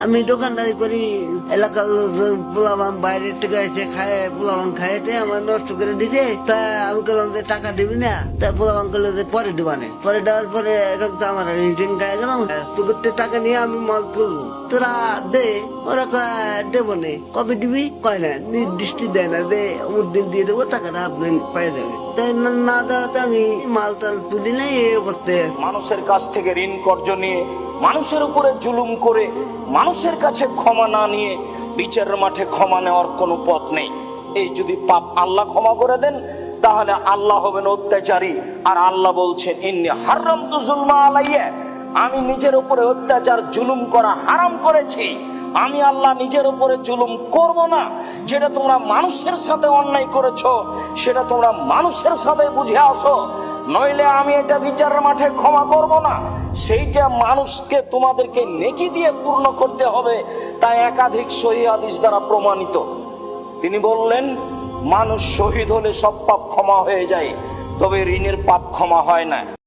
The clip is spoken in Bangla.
আমি দোকানদারি করি, এলাকার পোলাবান বাইরের থেকে এসে খায়, পোলাবান খাইতে আমার নষ্ট করে দিছে। তা আমি বললাম যে টাকা দিবি না, তা পোলাবান করলো যে পরে দিবানে। পরে দেওয়ার পরে এখন তো আমার রিটার্ন খাই গেলাম, তোকে টাকা নিয়ে আমি মাল তুলবো, তোরা দে। ওরা দেবো নে, কবে দিবি কয় না, নির্দিষ্ট দেয় না যে অমুক দিন দিয়ে দেবো, টাকাটা আপনি পেয়ে যাবেন। তাই না দেওয়াতে আমি মাল টাল তুলি নাই। এই অবস্থায় মানুষের কাছ থেকে ঋণ কর্জ নিয়ে, মানুষের উপরে জুলুম করে, মানুষের কাছে ক্ষমা না নিয়ে বিচারের মাঠে ক্ষমা নেওয়ার কোনো পথ নেই। এই যদি পাপ আল্লাহ ক্ষমা করে দেন, তাহলে আল্লাহ হবেন অত্যাচারী। আর আল্লাহ বলছেন, ইন্নী হারামতু যুলমা আলাইয়া, আমি নিজের উপরে অত্যাচার জুলুম করা হারাম করেছি। আমি আল্লাহ নিজের উপরে জুলুম করব না। যেটা তোমরা মানুষের সাথে অন্যায় করেছো, সেটা তোমরা মানুষের সাথে বুঝে আসো, নইলে আমি এটা বিচারের মাঠে ক্ষমা করব না। সেইটা মানুষকে তোমাদেরকে নেকি দিয়ে পূর্ণ করতে হবে। তা একাধিক সহিহ হাদিস দ্বারা প্রমাণিত। তিনি বললেন, মানুষ শহীদ হলে সব পাপ ক্ষমা হয়ে যায়, তবে ঋণের পাপ ক্ষমা হয় না।